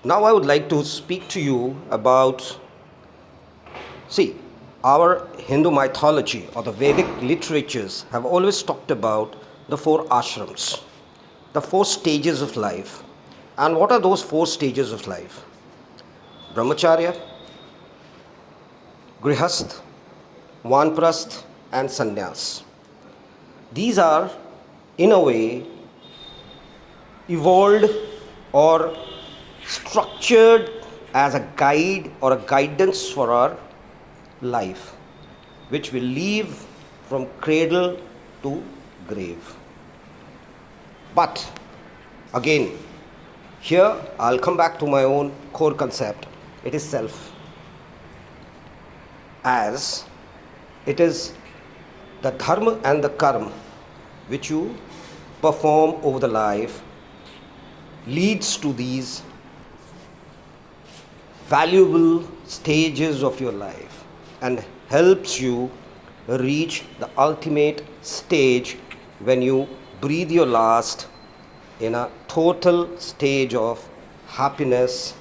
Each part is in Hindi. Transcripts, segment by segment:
Now I would like to speak to you about, see, our Hindu mythology or the Vedic literatures have always talked about the four ashrams, the four stages of life. And what are those four stages of life? Brahmacharya, Grihasth, Vanprasth, and Sannyas. These are, in a way, evolved or structured as a guide or a guidance for our life, which will leave from cradle to grave. But again, here I'll come back to my own core concept. It is self. As it is the dharma and the karma which you perform over the life leads to these valuable stages of your life and helps you reach the ultimate stage when you breathe your last in a total stage of happiness,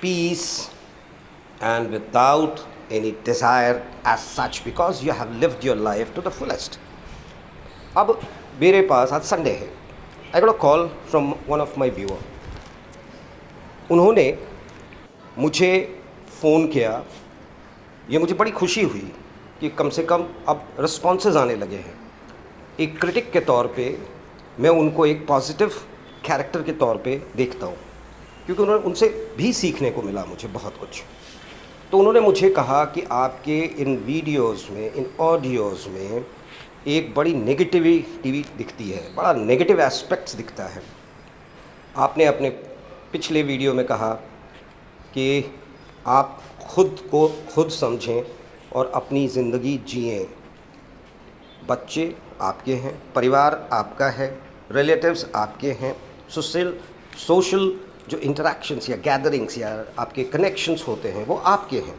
peace, and without any desire as such, because you have lived your life to the fullest. अब मेरे पास आज संडे है, I got a call from one of my viewer. उन्होंने मुझे फ़ोन किया. ये मुझे बड़ी खुशी हुई कि कम से कम अब रिस्पॉन्सेज आने लगे हैं. एक क्रिटिक के तौर पे मैं उनको एक पॉजिटिव कैरेक्टर के तौर पे देखता हूँ, क्योंकि उन्होंने उनसे भी सीखने को मिला मुझे बहुत कुछ. तो उन्होंने मुझे कहा कि आपके इन वीडियोस में, इन ऑडियोज़ में एक बड़ी नेगेटिविटी दिखती है, बड़ा नेगेटिव एस्पेक्ट्स दिखता है. आपने अपने पिछले वीडियो में कहा कि आप खुद को खुद समझें और अपनी ज़िंदगी जिएं. बच्चे आपके हैं, परिवार आपका है, रिलेटिव्स आपके हैं, सोशल जो इंटरेक्शंस या गैदरिंग्स या आपके कनेक्शंस होते हैं वो आपके हैं.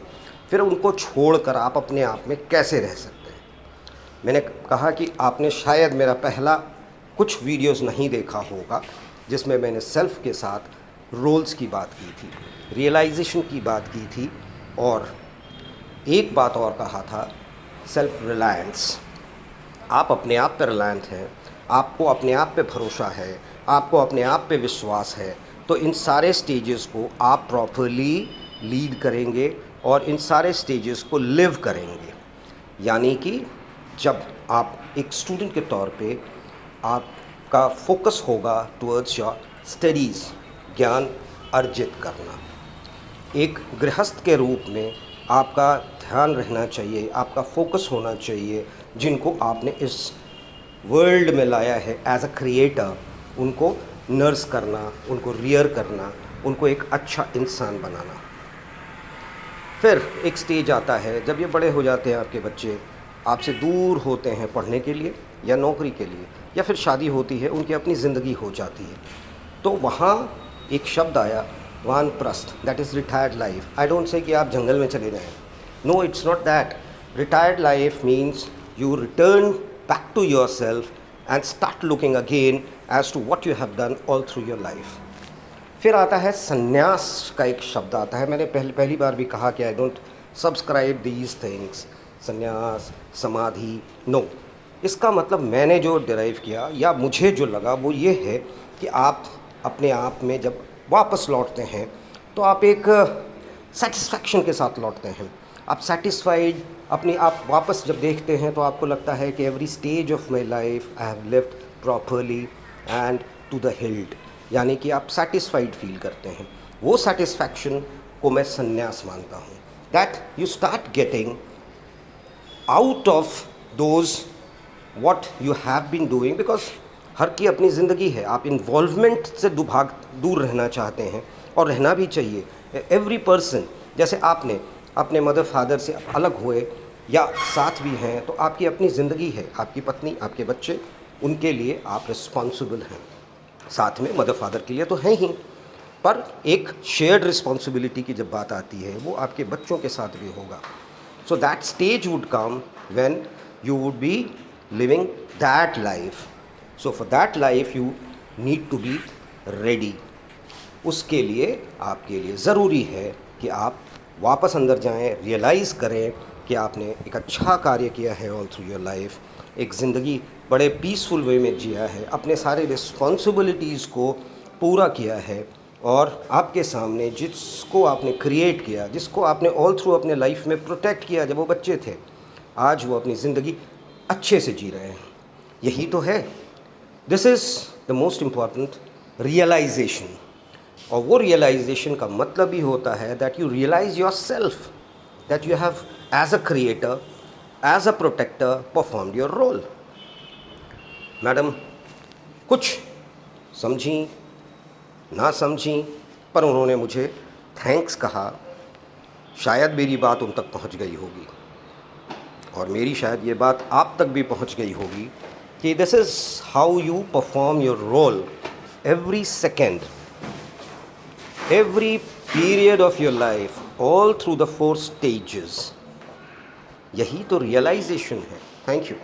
फिर उनको छोड़कर आप अपने आप में कैसे रह सकते हैं? मैंने कहा कि आपने शायद मेरा पहला कुछ वीडियोस नहीं देखा होगा जिसमें मैंने सेल्फ़ के साथ रोल्स की बात की थी, रियलाइजेशन की बात की थी, और एक बात और कहा था, सेल्फ रिलायंस. आप अपने आप पर रिलायंट हैं, आपको अपने आप पे भरोसा है, आपको अपने आप पे विश्वास है, तो इन सारे स्टेजेस को आप प्रॉपरली लीड करेंगे और इन सारे स्टेजेस को लिव करेंगे. यानी कि जब आप एक स्टूडेंट के तौर पे आपका फोकस होगा टुवर्ड्स योर स्टडीज़, ज्ञान अर्जित करना. एक गृहस्थ के रूप में आपका ध्यान रहना चाहिए, आपका फोकस होना चाहिए. जिनको आपने इस वर्ल्ड में लाया है एज अ क्रिएटर, उनको नर्स करना, उनको रियर करना, उनको एक अच्छा इंसान बनाना. फिर एक स्टेज आता है जब ये बड़े हो जाते हैं, आपके बच्चे आपसे दूर होते हैं पढ़ने के लिए या नौकरी के लिए, या फिर शादी होती है, उनकी अपनी ज़िंदगी हो जाती है. तो वहाँ एक शब्द आया, Vanaprastha, that is retired life. I don't say कि आप जंगल में चले जाएं. No, it's not that. Retired life means you return back to yourself and start looking again as to what you have done all through your life. फिर आता है संन्यास का एक शब्द आता है. मैंने पहली बार भी कहा कि I don't subscribe these things, संन्यास, समाधि, नो. इसका मतलब मैंने जो डिराइव किया या मुझे जो लगा वो ये है कि आप अपने आप में जब वापस लौटते हैं तो आप एक सेटिस्फैक्शन के साथ लौटते हैं. आप सेटिस्फाइड अपनी आप वापस जब देखते हैं तो आपको लगता है कि every stage of my life I have lived properly and to the hilt. यानी कि आप सेटिस्फाइड फील करते हैं. वो सेटिस्फैक्शन को मैं संन्यास मानता हूँ. That you start getting out of those what you have been doing, because हर की अपनी ज़िंदगी है. आप इन्वॉल्वमेंट से दूर रहना चाहते हैं और रहना भी चाहिए. एवरी पर्सन, जैसे आपने अपने मदर फादर से अलग हुए या साथ भी हैं, तो आपकी अपनी ज़िंदगी है, आपकी पत्नी, आपके बच्चे, उनके लिए आप रिस्पॉन्सिबल हैं. साथ में मदर फादर के लिए तो हैं ही, पर एक शेयर्ड रिस्पॉन्सिबिलिटी की जब बात आती है वो आपके बच्चों के साथ भी होगा. So that stage would come when you would be living that life. So for that life you need to be ready. उसके लिए आपके लिए ज़रूरी है कि आप वापस अंदर जाएं, रियलाइज़ करें कि आपने एक अच्छा कार्य किया है ऑल थ्रू योर लाइफ, एक ज़िंदगी बड़े पीसफुल वे में जिया है, अपने सारे रिस्पॉन्सिबिलिटीज़ को पूरा किया है, और आपके सामने जिसको आपने क्रिएट किया, जिसको आपने ऑल थ्रू अपने लाइफ में प्रोटेक्ट किया जब वो बच्चे थे, आज वो अपनी ज़िंदगी अच्छे से जी रहे हैं। यही तो है, this is the most important realization. और वो रियलाइजेशन का मतलब ही होता है that you realize yourself, that you have as a creator, as a protector performed your role. Madam कुछ समझी ना समझी, पर उन्होंने मुझे थैंक्स कहा। शायद मेरी बात उन तक पहुंच गई होगी, और मेरी शायद ये बात आप तक भी पहुंच गई होगी कि this is how you perform your role every second, every period of your life, all through the 4 stages। यही तो रियलाइजेशन है। Thank you.